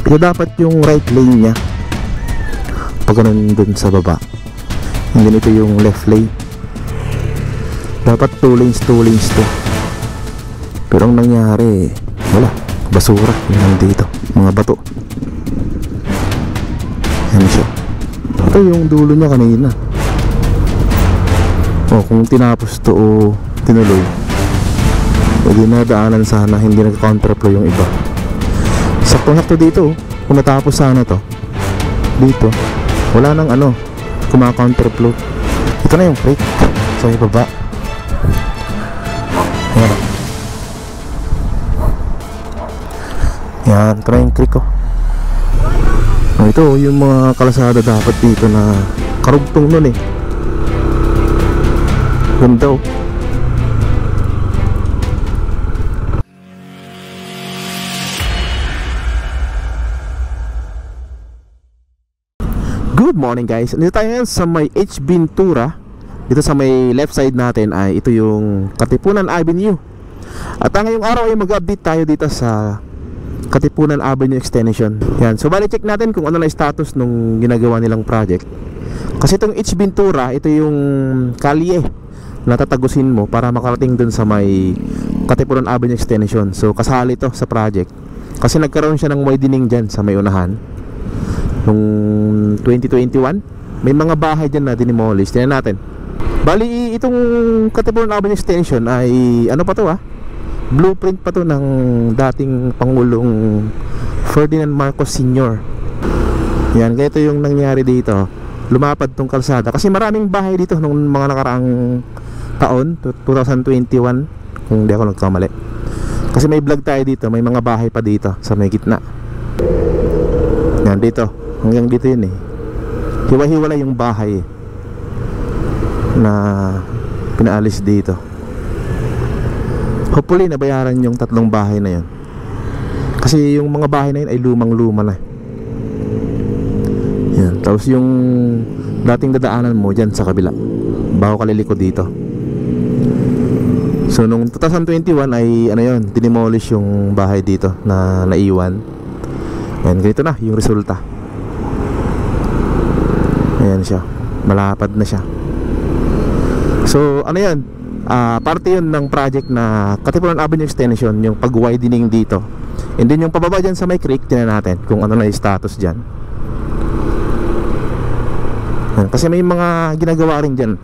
Ito dapat yung right lane niya pag ganun dun sa baba, hindi nito yung left lane. Dapat 2 lanes to. Pero ang nangyari, wala, basura yung nandito, mga bato. Yan siya. Ito yung dulo niya kanina. Kung tinapos to o tinuloy, hindi nadaanan sana, hindi nag-counterflow yung iba. Sakto dito, kung natapos sana to dito, wala nang kuma-counterflow. Ito na yung creek sa ibaba. Yan, ito na yung creek ito yung mga kalasada dapat dito na karugtong nun ganda Good morning guys. Dito tayo ngayon sa may H. Ventura. Dito sa may left side natin ay ito yung Katipunan Avenue. At ngayong araw ay mag-update tayo dito sa Katipunan Avenue Extension. Yan. So bali check natin kung ano na status nung ginagawa nilang project. Kasi itong H. Ventura, ito yung kalye na tatagusin mo para makarating dun sa may Katipunan Avenue Extension. So kasali to sa project. Kasi nagkaroon siya ng widening dyan sa may unahan nung 2021. May mga bahay dyan na dinimolish. Tingnan natin. Bali itong Katipunan Avenue Extension ay ano pa to blueprint pa to ng dating Pangulong Ferdinand Marcos Sr. Yan, ganito yung nangyari dito. Lumapad tong kalsada kasi maraming bahay dito nung mga nakaraang taon, 2021 kung di ako nagkamali. Kasi may vlog tayo dito, may mga bahay pa dito sa may gitna. Yan dito, hanggang dito yun hiwa-hiwala yung bahay na pinaalis dito. Hopefully nabayaran yung 3 bahay na yun. Kasi yung mga bahay na yun ay lumang-luma na. Yan. Tapos yung dating dadaanan mo dyan sa kabila, bago ka liliko dito. So nung 2021 ay yun, dinimolish yung bahay dito na naiwan. Yan, ganito na yung resulta. Ayan siya, malapad na siya. So ano yan, parte yun ng project na Katipunan Avenue Extension, yung pag-widening dito. And then yung pababa dyan sa may creek, tingnan natin kung ano na yung status dyan. Yan, kasi may mga ginagawa rin dyan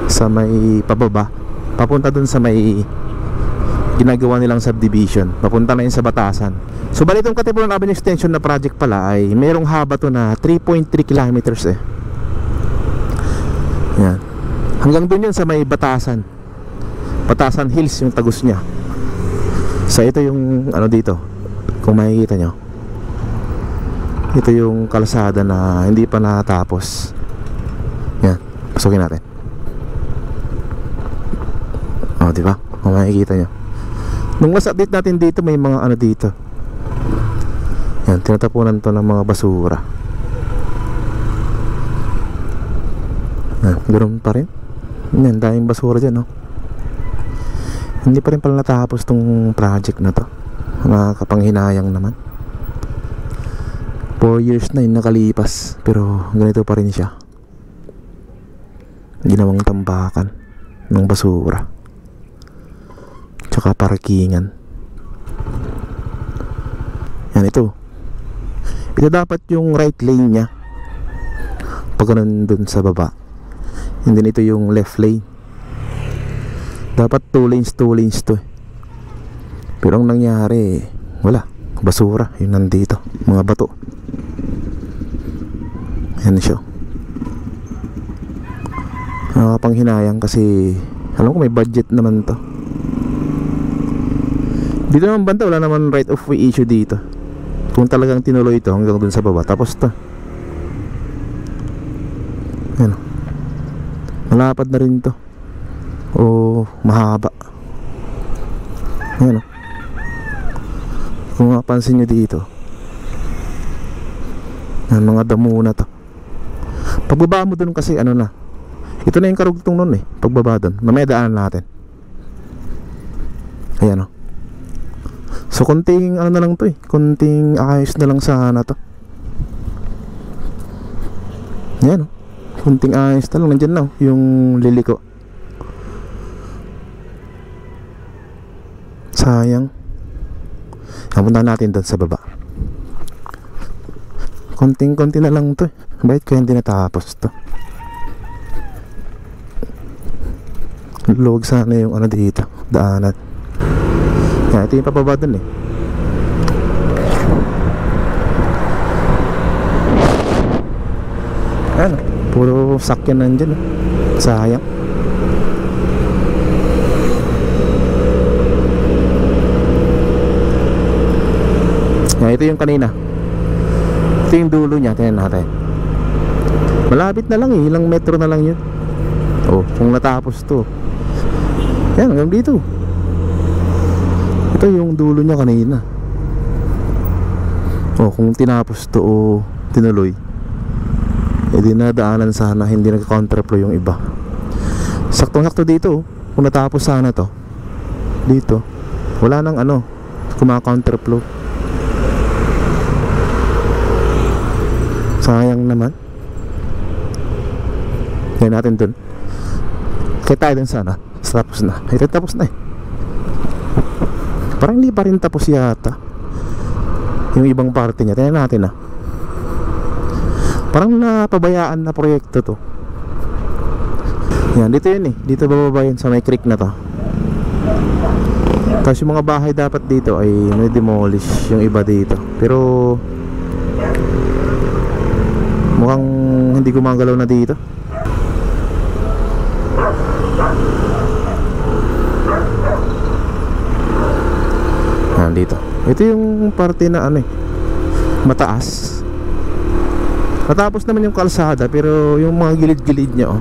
sa may pababa, papunta dun sa may ginagawa nilang subdivision, papunta na yun sa Batasan. So bali itong Katipunan Avenue Extension na project pala ay mayroong haba to na 3.3 kilometers Yan. Hanggang dun yun sa may Batasan Hills yung tagos niya. So ito yung dito, kung makikita nyo, ito yung kalsada na hindi pa natapos. Yan, pasukin natin. Diba? Kung makikita nyo, nung last update natin dito may mga dito. Yan, tinatapunan to ng mga basura. Ganoon pa rin. Yan, daming basura dyan Hindi pa rin pala natapos tong project na to. Nakakapanghinayang naman. 4 years na yung nakalipas, pero ganito pa rin siya. Ginawang tambakan ng basura tsaka parkingan. Yan, ito dapat yung right lane niya pag ganun dun sa baba, hindi nito yung left lane. Dapat 2 lanes to pero ang nangyari, wala, basura yung nandito, mga bato. Yan siya. Nakakapanghinayang kasi alam ko may budget naman to. Dito naman banda, wala naman right of way issue dito kung talagang tinuloy ito hanggang dun sa baba. Tapos to, yan, malapad na rin to o mahaba. Yan kung mapansin nyo dito, yan, mga damo na to. Pagbaba mo dun kasi na, ito na yung karugtong nun pagbaba dun, mamaya daanan natin. Ayan So So konting ano na lang to konting ayos na lang sana to. Yan, konting ayos na lang. Nandyan na yung liliko. Sayang. Punta natin doon sa baba. Konting-konti na lang to. Bakit kaya hindi natapos to? Luwag sana yung ano dito, daanan. Yan, ito yung pababa dun Ano, puro sakyan nandyan sayang. Yan, ito yung kanina. Ito yung dulo niya, tingnan natin. Malapit na lang ilang metro na lang yun. Oh, kung natapos to. Yan, hanggang dito. Ito yung dulo niya kanina. Oh, kung tinapos to o tinuloy, dinadaanan sana, hindi nagka-counterflow yung iba. Saktong-sakto dito kung natapos sana to dito, wala nang ano, kumaka-counterflow. Sayang naman. Ngayon natin dun. Kaya tayo dun sana. Tapos na. Ito tapos na Parang hindi pa rin tapos yata yung ibang parte niya. Tingnan natin Parang napabayaan na proyekto to. Yan, dito yun dito bababa yun sa may creek na to. Tapos yung mga bahay dapat dito ay may demolish yung iba dito. Pero mukhang hindi gumagalaw na dito. Dito. Ito yung parte na mataas. Natapos naman yung kalsada, pero yung mga gilid-gilid niya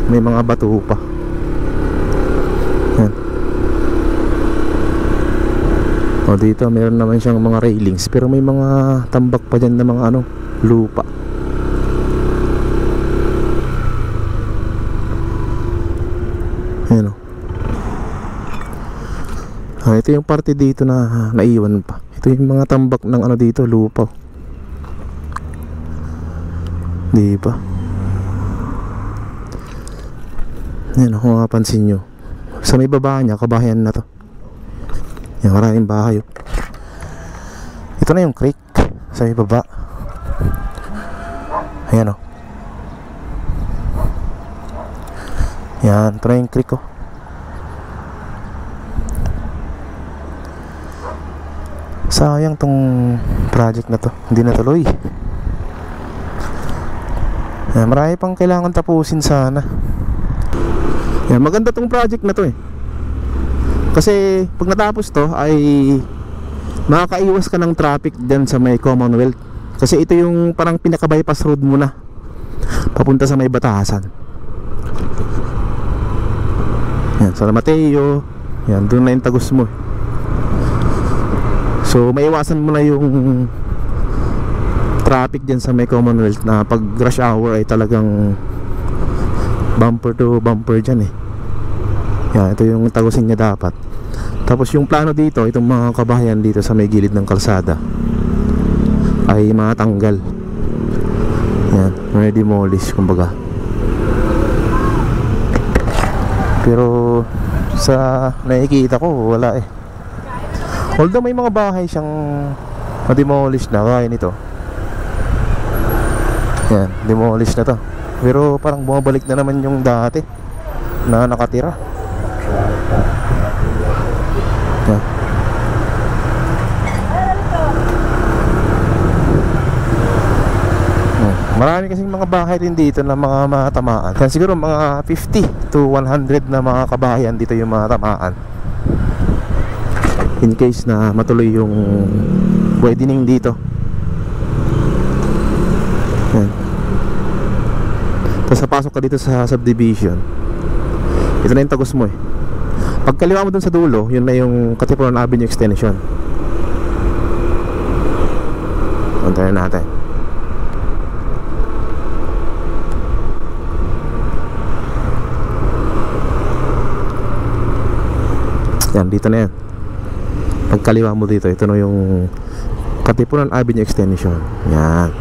may mga bato pa. Yan. Dito meron naman siyang mga railings, pero may mga tambak pa dyan na mga lupa. Yan ito yung parte dito na naiwan pa. Ito yung mga tambak ng dito, lupa. Di ba? Yan kung mapapansin nyo, sa may baba niya, kabahayan na to. Yan, maraming bahay Ito na yung creek sa may baba. Ayan Yan, ito na yung creek Sayang tong project na to, hindi natuloy. Marami pang kailangan tapusin sana. Yan, maganda tong project na to kasi pag natapos to ay makakaiwas ka ng traffic dyan sa may Commonwealth. Kasi ito yung parang pinaka-bypass road mo na papunta sa may Batasan. Yan, San Mateo. Yan, doon na yung tagos mo So maiwasan mo na yung traffic dyan sa may Commonwealth na pag rush hour ay talagang bumper to bumper dyan Yan, ito yung tagusin niya dapat. Tapos yung plano dito, itong mga kabahayan dito sa may gilid ng kalsada ay matanggal. Yan, may demolish kumbaga. Pero sa nakikita ko wala Although may mga bahay siyang na-demolish na kaya nito. Yan, demolish na to. Pero parang bumabalik na naman yung dati na nakatira. Yan. Marami kasing mga bahay din dito na mga matamaan. Kaya siguro mga 50 to 100 na mga kabahayan dito yung mga tamaan. In case na matuloy yung widening dito. Yan. Tapos pasok ka dito sa subdivision. Ito na yung tagos mo Pag kaliwa mo dun sa dulo, yun na yung Katipunan Avenue Extension. Puntahan natin. Yan, dito na yan. Pagkaliwa mo dito, ito na yung Katipunan Avenue Extension. Yan.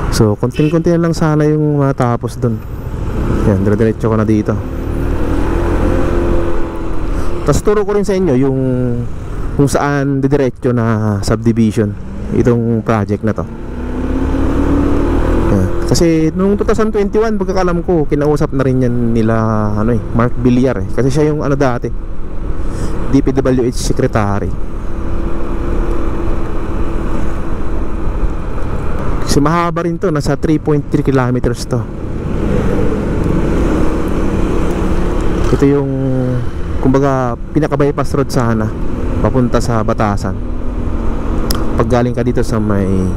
So konting-konti na lang sana yung matapos dun. Yan, dire-diretso ko na dito. Tapos turo ko rin sa inyo yung kung saan didiretso na subdivision itong project na to. Yan. Kasi noong 2021 pagkakalam ko, kinausap na rin yan nila Mark Villar kasi siya yung dati DPWH secretary. Kasi mahaba rin to, nasa 3.3 kilometers to. Ito yung kumbaga pinaka-bypass road sana papunta sa Batasan. Pag galing ka dito sa may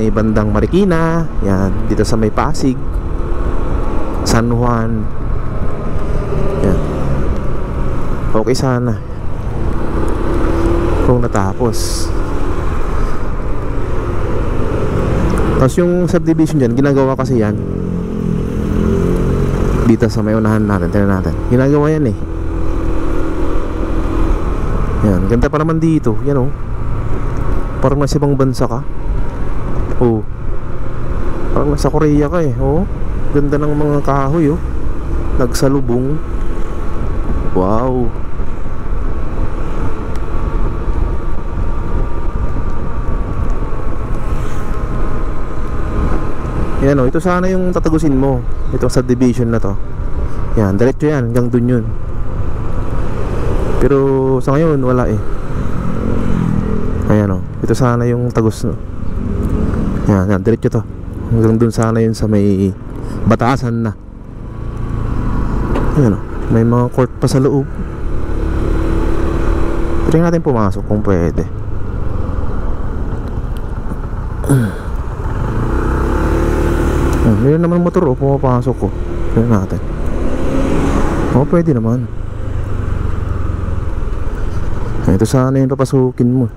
bandang Marikina, yan, dito sa may Pasig, San Juan, yan. Okay sana kung natapos. Tapos yung subdivision dyan, ginagawa kasi yan dito sa may unahan natin. Tignan natin, ginagawa yan yan, ganda pa naman dito. Yan parang nasa ibang bansa ka. Parang nasa Korea ka ganda ng mga kahoy nagsalubong. Wow. Yan ito sana yung tatagusin mo, itong subdivision na to. Yan, diretso yan, hanggang dun yun. Pero sa ngayon wala Ayan ito sana yung tagus yan, diretso to. Hanggang dun sana yun sa may Batasan na. Ayan may mga court pa sa loob. Try natin pumasok kung pwede. Meron naman motor pumapasok ko. Tignan natin. Pwede naman. Ito sana yung papasukin mo.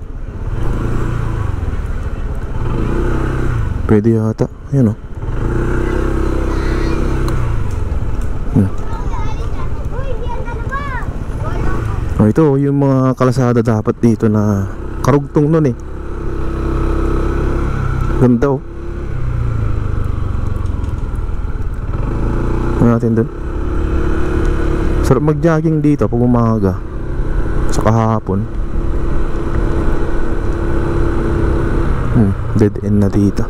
Pwede yata. Yan ito yung mga kalasada dapat dito na karugtong nun ganda natin dun. Sarap mag-jogging dito pag umaga sa kahapon. Dead end na dito.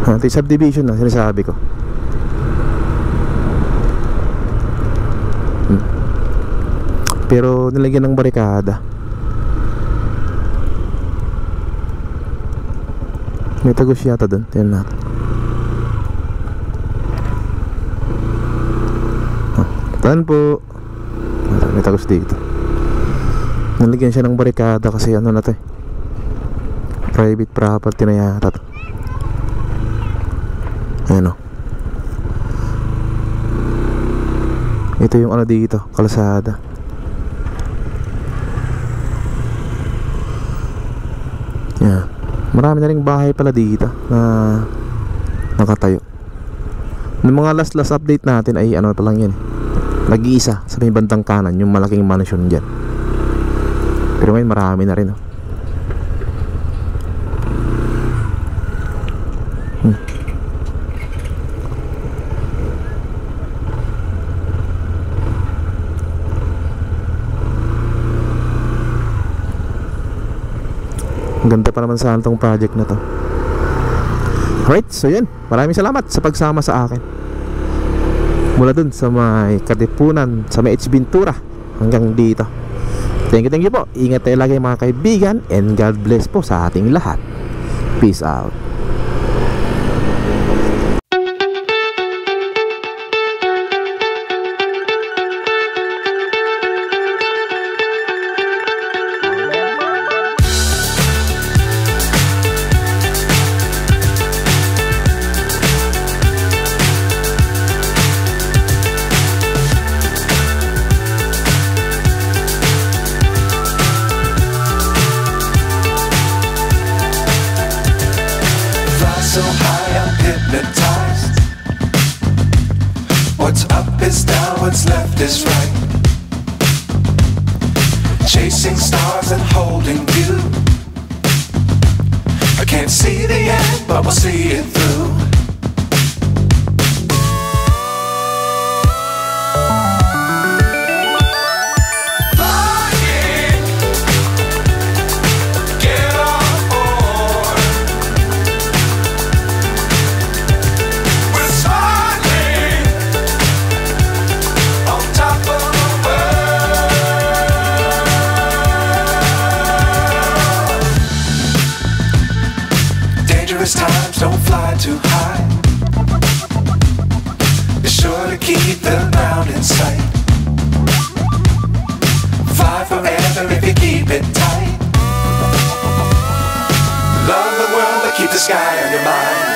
Ito yung subdivision na sinasabi ko. Pero nilagyan ng barikada. May tagos yata dun. Tignan natin. Taan po. May tagos dito. Nalagyan siya ng barikada kasi na to private property na yata to. Ayan ito yung dito, kalsada. Yan. Marami na ring bahay pala dito na nakatayo. Yung mga last update natin ay pa lang yan nag-iisa sa may bandang kanan, yung malaking mansion dyan. Pero ngayon marami na rin Ang ganda pa naman sa tong project na to. Alright, so yun, maraming salamat sa pagsama sa akin mula dun sa may Katipunan, sa may H. Ventura hanggang dito. Thank you po. Ingat tayo lagi mga kaibigan, and God bless po sa ating lahat. Peace out. the end, but we'll see it through. Dangerous times, don't fly too high. Be sure to keep the ground in sight. Fly forever if you keep it tight. Love the world, but keep the sky on your mind.